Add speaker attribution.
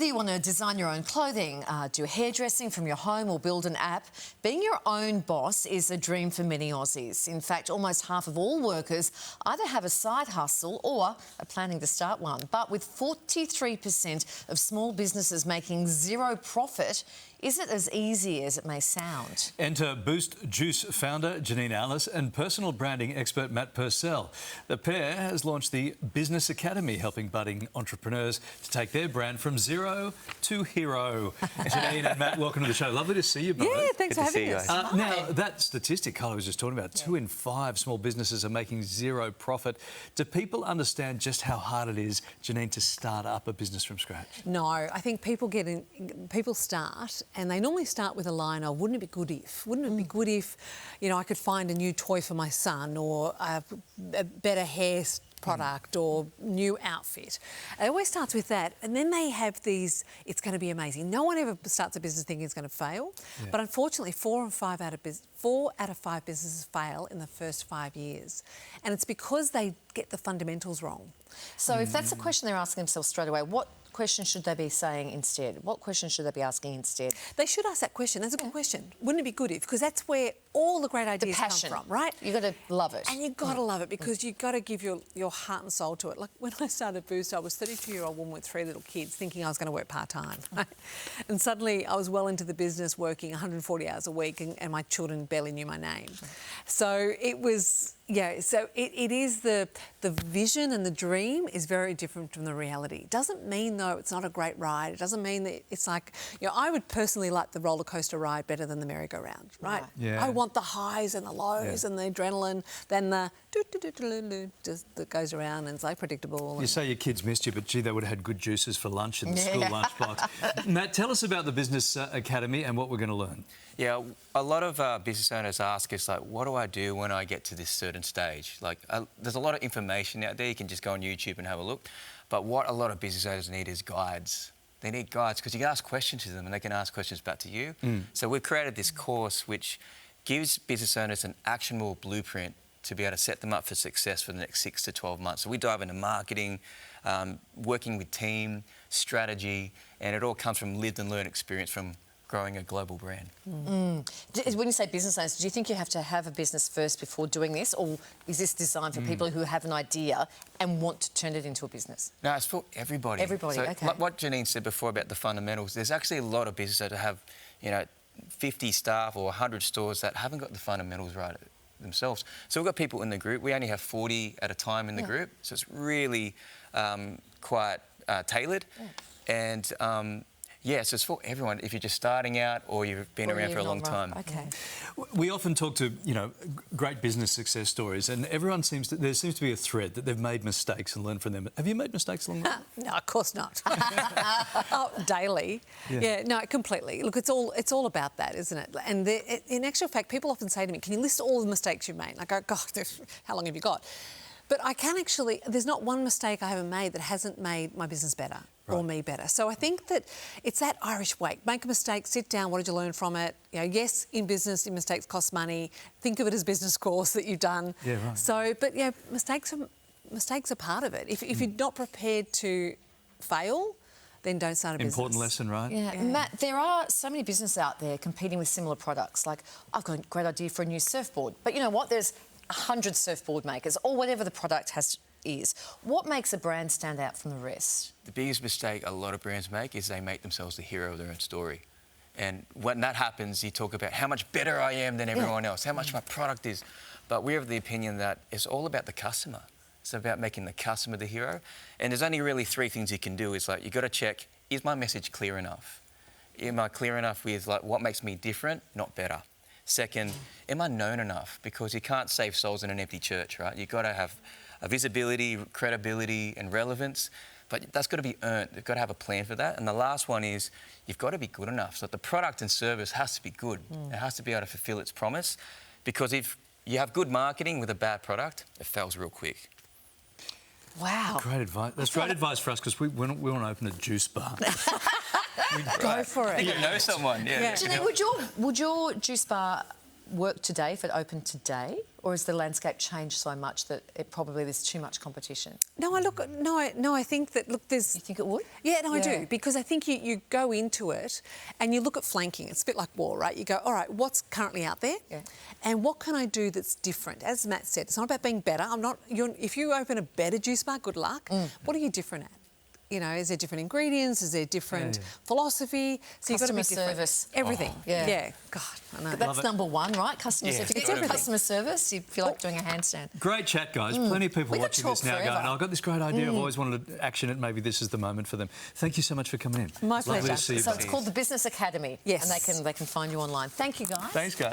Speaker 1: Whether you want to design your own clothing, do hairdressing from your home or build an app, being your own boss is a dream for many Aussies. In fact, almost half of all workers either have a side hustle or are planning to start one. But with 43% of small businesses making zero profit, is it as easy as it may sound?
Speaker 2: Enter Boost Juice founder Janine Allis and personal branding expert Matt Purcell. The pair has launched the Business Academy, helping budding entrepreneurs to take their brand from zero to hero. Janine and Matt, welcome to the show. Lovely to see you both.
Speaker 3: Yeah, thanks for having us.
Speaker 2: Now, that statistic Carla was just talking about, 2 in 5 small businesses are making zero profit. Do people understand just how hard it is, Janine, to start up a business from scratch?
Speaker 3: No, I think people start and they normally start with a line of, wouldn't it be good if? Wouldn't it be good if, you know, I could find a new toy for my son or a better hair product or new outfit. It always starts with that, and then they have these, it's going to be amazing. No one ever starts a business thinking it's going to fail, but unfortunately 4 out of 5 businesses fail in the first 5 years, and it's because they get the fundamentals wrong.
Speaker 1: So if that's a question they're asking themselves straight away, what question should they be saying instead? What question should they be asking instead?
Speaker 3: They should ask that question. That's a good question. Wouldn't it be good if? Because that's where all the great ideas come from, right?
Speaker 1: You've got to love it.
Speaker 3: And you've got to love it because you've got to give your heart and soul to it. Like when I started Boost, I was a 32-year-old woman with 3 little kids thinking I was going to work part-time. Right? And suddenly I was well into the business, working 140 hours a week, and my children barely knew my name. So it was... Yeah, so it is the vision and the dream is very different from the reality. Doesn't mean, though, it's not a great ride. It doesn't mean that it's like, you know, I would personally like the roller coaster ride better than the merry-go-round, right?
Speaker 2: Yeah.
Speaker 3: I want the highs and the lows and the adrenaline than the just that goes around and it's like predictable.
Speaker 2: You say your kids missed you, but gee, they would have had good juices for lunch in the school lunchbox. Matt, tell us about the Business Academy and what we're going to learn.
Speaker 4: Yeah, a lot of business owners ask us, like, what do I do when I get to this certain stage? Like, there's a lot of information out there. You can just go on YouTube and have a look. But what a lot of business owners need is guides. They need guides because you can ask questions to them and they can ask questions back to you. So we've created this course which gives business owners an actionable blueprint to be able to set them up for success for the next 6 to 12 months. So we dive into marketing, working with team, strategy, and it all comes from lived and learned experience from growing a global brand.
Speaker 1: When you say business owners, do you think you have to have a business first before doing this, or is this designed for people who have an idea and want to turn it into a business?
Speaker 4: No, it's for everybody.
Speaker 1: Everybody,
Speaker 4: so,
Speaker 1: okay.
Speaker 4: Like what Janine said before about the fundamentals, there's actually a lot of businesses that have, you know, 50 staff or 100 stores that haven't got the fundamentals right themselves. So we've got people in the group. We only have 40 at a time in the group, so it's really quite tailored. And yeah, so it's for everyone, if you're just starting out or you've been around for a long time.
Speaker 1: Okay.
Speaker 2: We often talk to, you know, great business success stories, and there seems to be a thread that they've made mistakes and learned from them. Have you made mistakes along the way?
Speaker 3: No, of course not. Daily. Yeah, no, completely. Look, it's all about that, isn't it? And in actual fact, people often say to me, can you list all the mistakes you've made? And I go, God, how long have you got? But I can actually, there's not one mistake I haven't made that hasn't made my business better or me better. So I think that it's that Irish way. Make a mistake, sit down, what did you learn from it? You know, yes, in business, your mistakes cost money. Think of it as business course that you've done.
Speaker 2: Yeah, right.
Speaker 3: So, but yeah, mistakes are part of it. If you're not prepared to fail, then don't start a business.
Speaker 2: Important lesson, right?
Speaker 1: Yeah. Matt, there are so many businesses out there competing with similar products. Like, I've got a great idea for a new surfboard, but you know what? There's 100 surfboard makers or whatever the product is. What makes a brand stand out from the rest?
Speaker 4: The biggest mistake a lot of brands make is they make themselves the hero of their own story. And when that happens, you talk about how much better I am than everyone else, how much my product is. But we're of the opinion that it's all about the customer. It's about making the customer the hero. And there's only really 3 things you can do. It's like, you've got to check, is my message clear enough? Am I clear enough with like what makes me different, not better? Second, am I known enough? Because you can't save souls in an empty church, right? You've got to have a visibility, credibility and relevance, but that's got to be earned. You've got to have a plan for that. And the last one is you've got to be good enough. So the product and service has to be good. It has to be able to fulfill its promise, because if you have good marketing with a bad product, it fails real quick.
Speaker 1: Wow.
Speaker 2: Great advice. That's great advice for us, because we want to open a juice bar.
Speaker 3: Go for it.
Speaker 4: You know someone, yeah.
Speaker 1: Janine, would your juice bar work today if it opened today, or has the landscape changed so much that there's too much competition?
Speaker 3: No, I think that, look, there's...
Speaker 1: You think it would?
Speaker 3: Yeah, no, I do, because I think you go into it and you look at flanking. It's a bit like war, right? You go, all right, what's currently out there?
Speaker 1: Yeah.
Speaker 3: And what can I do that's different? As Matt said, it's not about being better. If you open a better juice bar, good luck. What are you different at? You know, is there different ingredients? Is there different philosophy? So you've got to be
Speaker 1: Customer
Speaker 3: different.
Speaker 1: service.
Speaker 3: Everything.
Speaker 1: Yeah.
Speaker 3: God, I know.
Speaker 1: That's number one, right? Customer service. If you get
Speaker 3: everything.
Speaker 1: customer service, you feel like doing a handstand.
Speaker 2: Great chat, guys. Plenty of people
Speaker 1: We could
Speaker 2: watching this
Speaker 1: talk
Speaker 2: now
Speaker 1: forever.
Speaker 2: going, I've got this great idea. I've always wanted to action it. Maybe this is the moment for them. Thank you so much for coming in.
Speaker 3: My
Speaker 2: Lovely
Speaker 3: pleasure.
Speaker 2: to see you
Speaker 1: So
Speaker 2: both.
Speaker 1: it's called the Business Academy.
Speaker 3: Yes.
Speaker 1: And they can find you online. Thank you, guys.
Speaker 2: Thanks, guys.